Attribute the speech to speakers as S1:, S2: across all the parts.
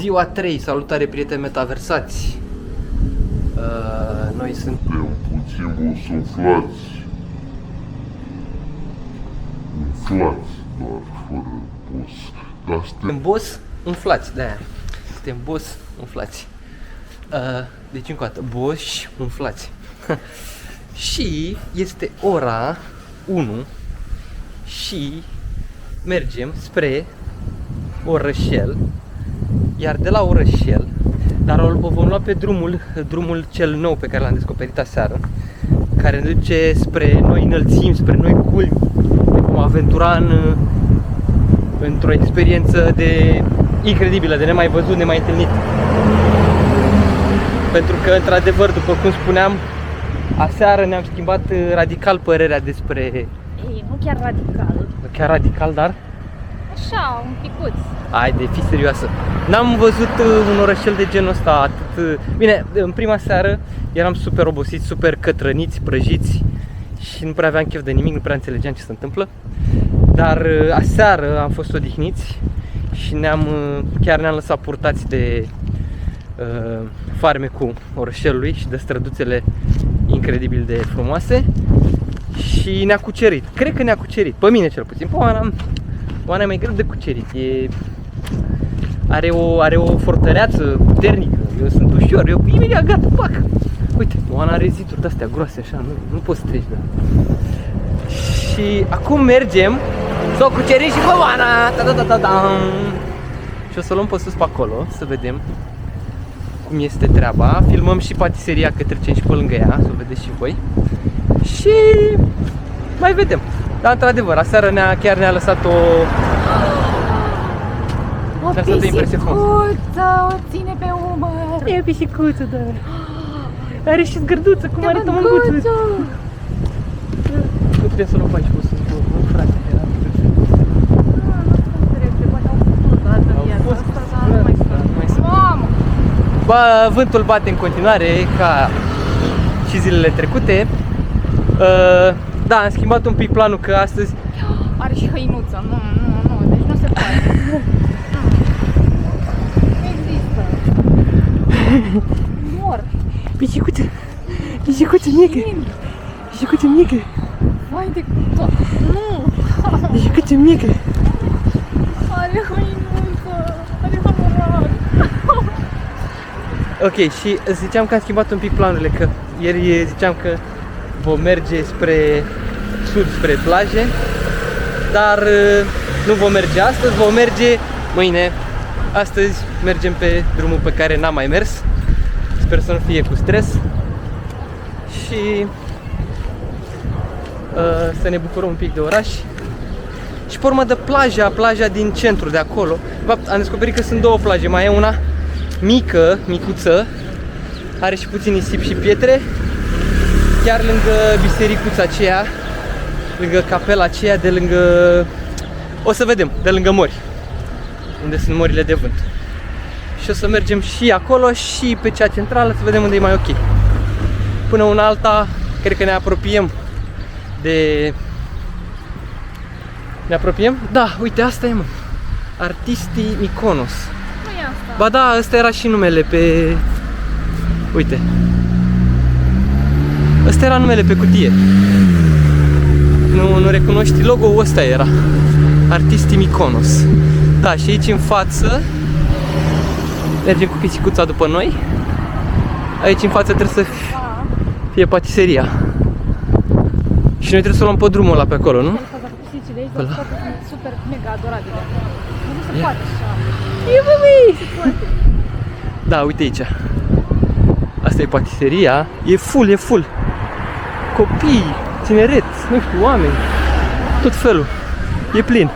S1: Ziua 3, salutare prieteni metaversați. Noi suntem
S2: puțin bossuflați. Umflați, doar fără boss. Dar suntem
S1: boss umflați, de-aia. Suntem boss umflați. Deci încă o dată, boss umflați. Și este ora 1 și mergem spre orășel. Iar de la orășel, dar o vom lua pe drumul cel nou pe care l-am descoperit aseară, care ne duce spre noi înălțimi, spre noi culmi. Ne vom aventura într-o experiență incredibilă, de nemai văzut, nemai întâlnit. Pentru că, într-adevăr, după cum spuneam, aseară ne-am schimbat radical părerea despre...
S3: Ei, nu chiar radical.
S1: Nu chiar radical, dar...
S3: Așa, un picuț.
S1: Haide, fii serioasă. N-am văzut un orășel de genul ăsta atât... Bine, în prima seară eram super obosiți, super cătrăniți, prăjiți și nu prea aveam chef de nimic, nu prea înțelegeam ce se întâmplă. Dar aseară am fost odihniți și chiar ne-am lăsat purtați de farmecul orășelului și de străduțele incredibil de frumoase. Și ne-a cucerit, cred că ne-a cucerit, pe mine cel puțin, pe Oana e mai greu de cucerit, are o fortăreață puternică, eu sunt ușor, eu imediat gata, pac! Uite, Oana are ziduri de-astea groase așa, nu poți să treci de la. Și acum mergem să o cucerim și pe Oana! Și o să o luăm pe sus pe acolo, să vedem cum este treaba. Filmăm și patiseria, că trecem și pe lângă ea, să o vedeți și voi. Și mai vedem. Dar într-adevăr, aseară chiar ne-a lăsat o impresie frumoasă.
S3: O ține pe umăr.
S1: E o pisicuță, da. Are și zgârduță, cum arată mânguță. Nu putem să luăm pe aici, o să luăm, frate. Bă, vântul bate în continuare, ca și zilele trecute. Da, am schimbat un pic planul, că astăzi...
S3: Are și hăinuță, nu, deci nu se poate. Nu există. Mor.
S1: Pisicuță mică. Pisicuță mică.
S3: Vai de tot. Nu.
S1: Pisicuță mică.
S3: Are hăinuță. Are hămărat.
S1: Ok, și ziceam că am schimbat un pic planurile, că ieri ziceam că vom merge spre sud, spre plaje, dar nu vom merge astăzi, vom merge mâine. Astăzi mergem pe drumul pe care n-am mai mers. Sper să nu fie cu stres și să ne bucurăm un pic de oraș. Și pe urmă de plaja din centru, de acolo. De fapt, am descoperit că sunt două plaje, mai e una micuță, are și puțin nisip și pietre, chiar lângă bisericuța aceea, lângă capela aceea, de lângă, o să vedem, de lângă mori, unde sunt morile de vânt. Și o să mergem și acolo și pe cea centrală, să vedem unde e mai ok. Până una alta, cred că ne apropiem de... Ne apropiem? Da, uite, asta e, mă. Artistii Mykonos.
S3: Nu e asta.
S1: Ba da, ăsta era și numele pe... Uite. Ăsta era numele pe cutie. Nu recunoști? Logo-ul ăsta era. Artistii Mykonos. Da, și aici în față mergem cu pisicuța după noi. Aici în față trebuie să fie patiseria. Și noi trebuie să o luăm pe drumul ăla pe acolo, nu?
S3: Pisicile aici sunt super mega adorabile. Nu se poate așa.
S1: Da, uite aici. Asta e patiseria. E full. Copii, tineret, nu știu, oameni, tot felul. E plin.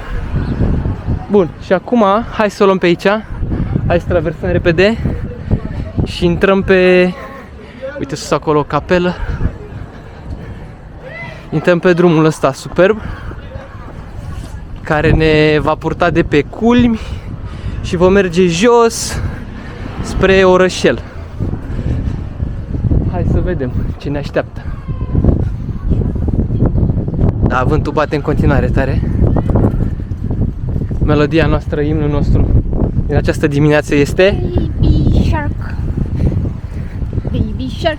S1: Bun, și acum hai să o luăm pe aici. Hai să traversăm repede și intrăm pe... Uite sus acolo o capelă. Intrăm pe drumul ăsta superb, care ne va purta de pe culmi și vom merge jos spre orășel. Hai să vedem ce ne așteaptă. Da, vântul bate în continuare tare. Melodia noastră, imnul nostru din această dimineață este
S3: Baby shark. Baby shark.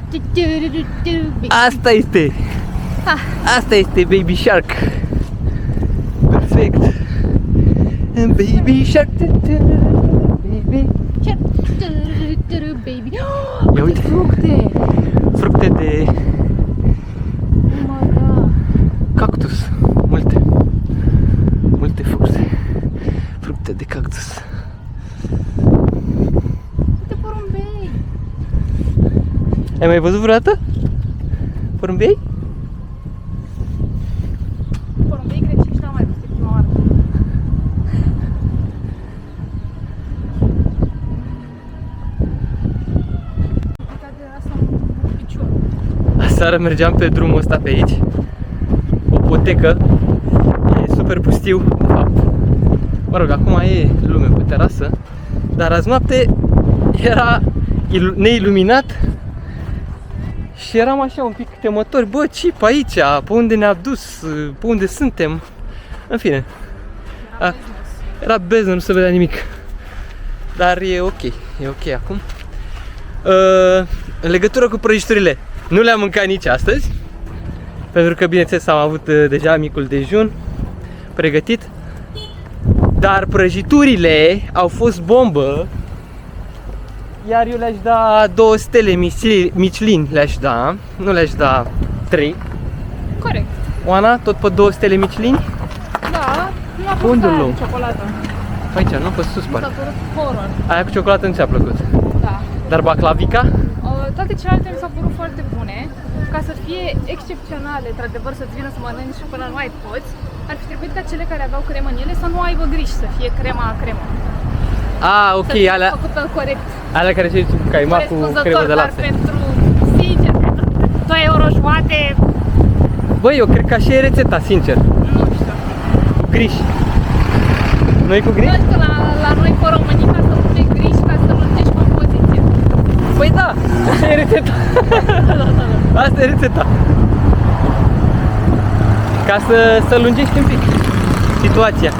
S1: asta este.
S3: Ah.
S1: Asta este Baby Shark. Perfect. Baby Shark. Baby.
S3: Shark. Baby.
S1: Ia uite.
S3: Fructe.
S1: Fructe de
S3: Oh my god.
S1: cactus. Multe. Multe fructe. Fructe de cactus.
S3: Uite porumbei.
S1: Ai mai văzut vreodată porumbei?
S3: Porumbei cred că și n-am mai văzut prima oară. De asta un picior.
S1: Aseară mergeam pe drumul ăsta pe aici. O potecă. E super pustiu, de fapt. Mă rog, acum e lume pe terasă. Dar azi noapte era neiluminat. Și eram așa un pic temători. Bă, ce pe aici? Pe unde ne-a dus? Pe unde suntem? În fine. Era beznă, nu se vedea nimic. Dar e ok. E ok acum. În legătură cu prăjiturile, nu le-am mâncat nici astăzi, pentru că, bineînțeles, am avut deja micul dejun pregătit. Dar prăjiturile au fost bombă. Iar eu le-aș da 2 stele Michelin, le-aș da. Nu le-aș da 3.
S3: Corect.
S1: Oana, tot pe 2 stele Michelin?
S3: Da, nu a
S1: Unde
S3: fost
S1: luăm?
S3: aia de ciocolată.
S1: Aici, nu? Pe sus,
S3: Mi s-a
S1: parcă.
S3: părut horror.
S1: Aia cu ciocolată nu ți-a plăcut.
S3: Da.
S1: Dar baclavica?
S3: Toate celelalte mi s-au părut foarte bune. Ca să fie excepționale, într-adevăr, să-ți vină să mănânci și până nu mai poți, ar fi trebuit ca cele care aveau cremă în ele să nu aibă griji, să fie crema.
S1: Ah, ok,
S3: Să fie
S1: alea,
S3: făcută corect.
S1: alea care se zice cu caimac cu cremă de
S3: Dar
S1: lapte.
S3: pentru, sincer, pentru 2 euro jumate,
S1: Băi, eu cred că așa e rețeta, sincer.
S3: nu știu.
S1: Cu griji. Nu-i cu griji?
S3: Văd că la noi pe românii, ca să pui griji, ca să lungești compoziția.
S1: Păi da, așa e rețeta. Asta e rețeta. Ca să lungești un pic situația.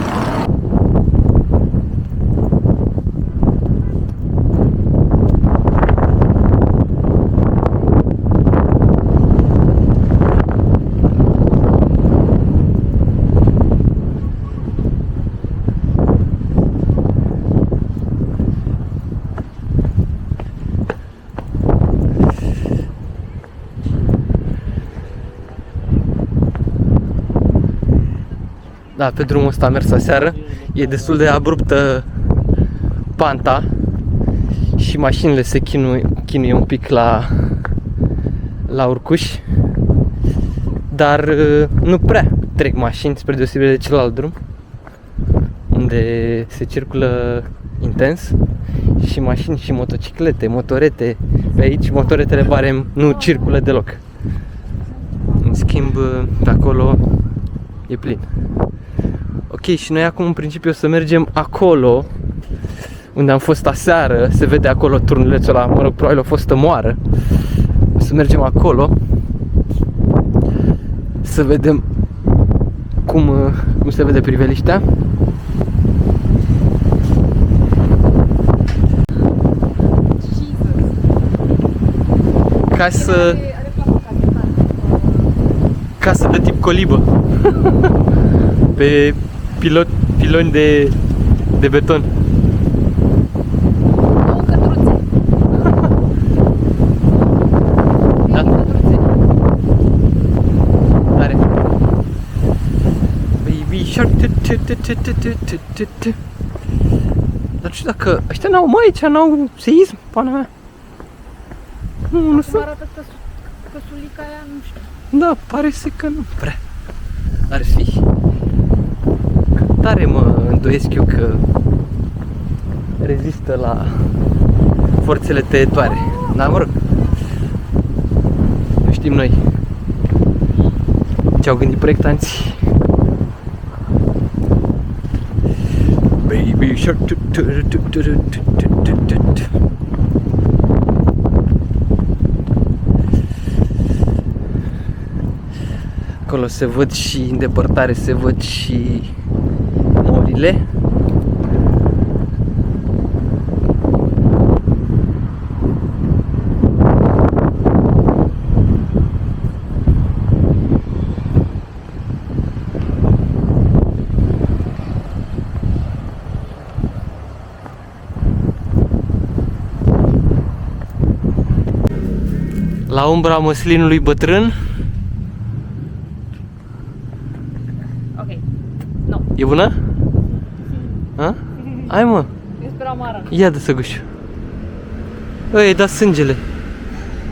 S1: Da, pe drumul ăsta am mers aseară. E destul de abruptă panta și mașinile se chinuie un pic la urcuș. Dar nu prea trec mașini spre deosebire de celălalt drum, unde se circulă intens și mașini și motociclete, motorete. Pe aici motoretele barem nu circulă deloc. În schimb, pe acolo e plin. Ok, și noi acum în principiu o să mergem acolo unde am fost aseară. Se vede acolo turnulețul ăla, mă rog, probabil a fost moară. O să mergem acolo să vedem cum se vede priveliștea. Casă de tip colibă. Pe piloni de beton.
S3: Două cătruțe.
S1: Da?
S3: Cătruțe.
S1: Tare. Baby shark. Dar nu știu dacă ăștia n-au, mă, aici n-au seism, pana mea. Nu
S3: Cum
S1: sunt.
S3: arată căsulica aia, nu știu.
S1: Da, pare să că nu prea ar fi. Tare mă îndoiesc eu că rezistă la forțele tăietoare. Dar mă rog, nu știm noi ce au gândit proiectanții. Baby shark. Acolo se văd și în depărtare, se văd și morile. La umbra măslinului bătrân.
S3: Ok. Nu.
S1: E bună? Ha? Hai mă,
S3: E super amară.
S1: ia de săgușul. Îi da sângele.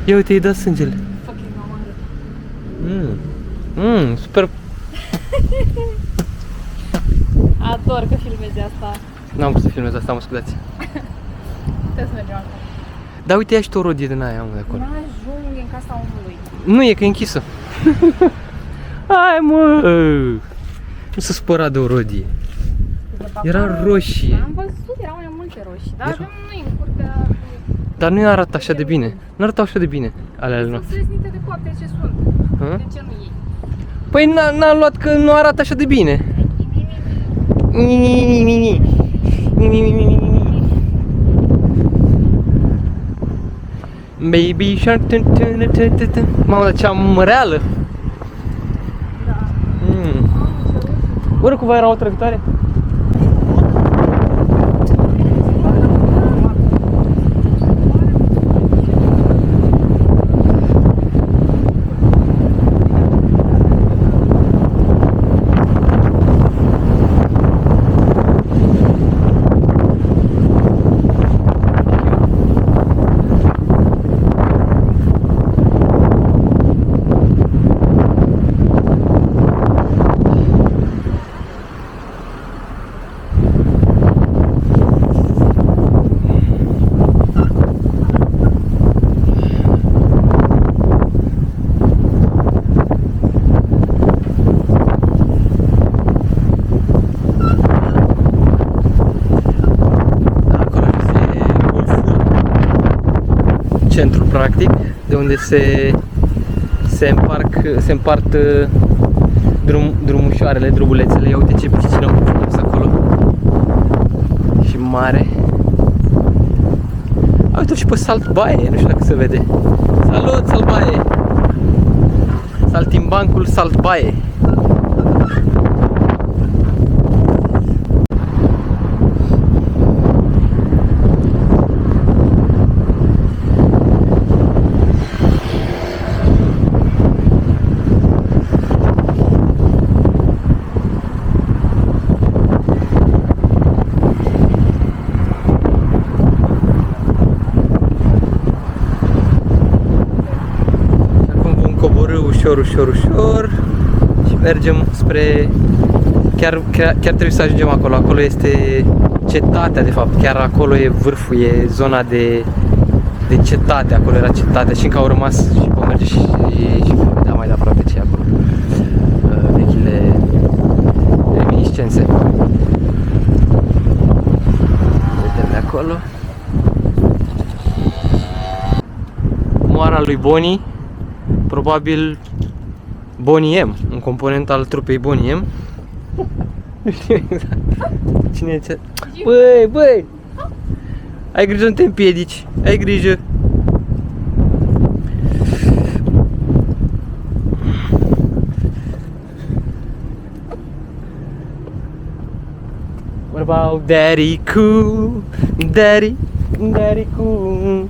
S1: Ia uite, îi da sângele.
S3: Fucking amară.
S1: Super.
S3: Ador că filmezi asta.
S1: N-am putut să filmez asta, mă scuzați.
S3: Trebuie să mergem acolo.
S1: Dar uite, ia și tu o rodie din aia, mă, de acolo.
S3: N-ajung în casa omului.
S1: Nu e, că e închisă. Hai mă! Nu se spăra de o rodie. Era roșie.
S3: Am văzut, erau mai multe roșii, dar avem noi în curtea...
S1: Dar nu arată așa de bine. Nu arătau așa de bine alea ale noastre.
S3: Sunt săznite de coapte ce sunt.
S1: Ha?
S3: De ce nu iei?
S1: Păi n-am luat că nu arată așa de bine. Baby shark. Mamă, dar cea măreală.
S3: Da.
S1: Oare cumva era o trăvitoare? Centrul practic, de unde se împart drumușoarele, drubulețele. Ia uite ce piscină frumos acolo. Și mare. A, uite și pe Saltbaie, nu știu dacă se vede. Salut, Saltbaie! Saltimbancul Saltbaie. Ușor și mergem spre... Chiar trebuie să ajungem acolo. Acolo este cetatea, de fapt. Chiar acolo e vârful, e zona de cetate. Acolo era cetatea și încă au rămas și vom merge și da, mai de aproape ce e acolo. Vechile reminiscențe. Vedem de acolo. Moara lui Bonnie. Probabil Bonnie M, un component al trupei Bonnie M. Nu știu exact cine e ce... Băi! Ai grijă, nu te împiedici, ai grijă. What about Daddy Cool? Daddy Cool.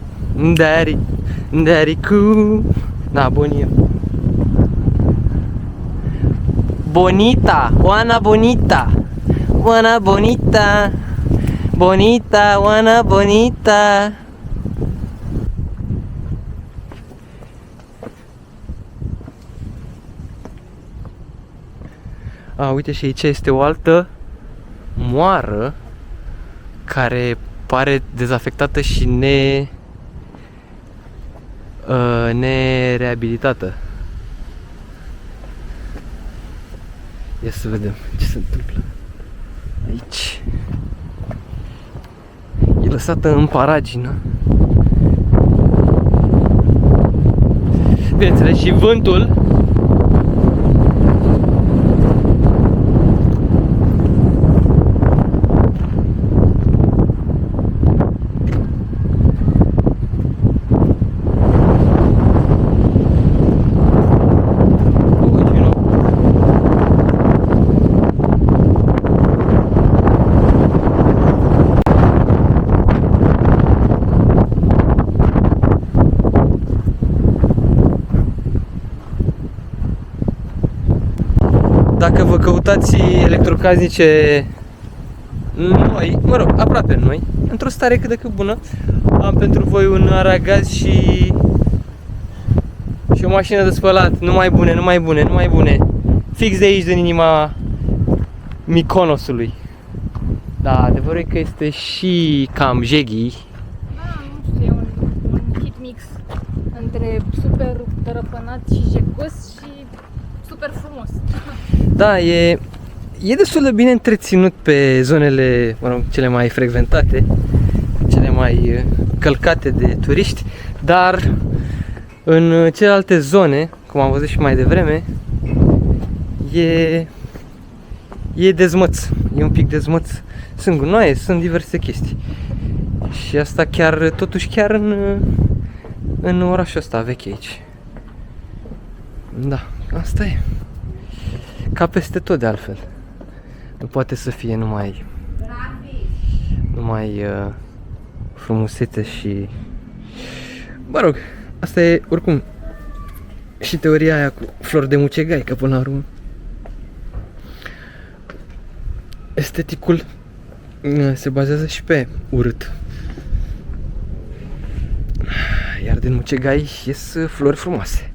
S1: Daddy Cool. Da, Bonnie M. Bonita, Juana Bonita, Juana Bonita, Bonita, Juana Bonita. A, uite și aici este o altă moară care pare dezafectată și nereabilitată. Ia să vedem ce se întâmplă aici. E lăsată în paragină. Bineînțeles, și vântul căutați electrocasnice noi, mă rog, aproape noi, într-o stare cât de cât bună, am pentru voi un aragaz și o mașină de spălat, numai bune, fix de aici, din inima Mykonosului. Da, adevărul e că este și cam jeghi.
S3: Da, nu știu, e un hit mix între super tărăpânat și jecos și super frumos.
S1: Da, e destul de bine întreținut pe zonele, mă rog, cele mai frecventate, cele mai călcate de turiști, dar în celelalte zone, cum am văzut și mai devreme, e dezmăț, e un pic dezmăț. Sunt gunoaie, sunt diverse chestii. Și asta chiar, totuși chiar în orașul ăsta vechi aici. Da, asta e. Ca peste tot de altfel. Nu poate să fie numai frumusețe și... Mă rog, asta e oricum și teoria aia cu flori de mucegai, că până la urmă esteticul se bazează și pe urât. Iar din mucegai ies flori frumoase.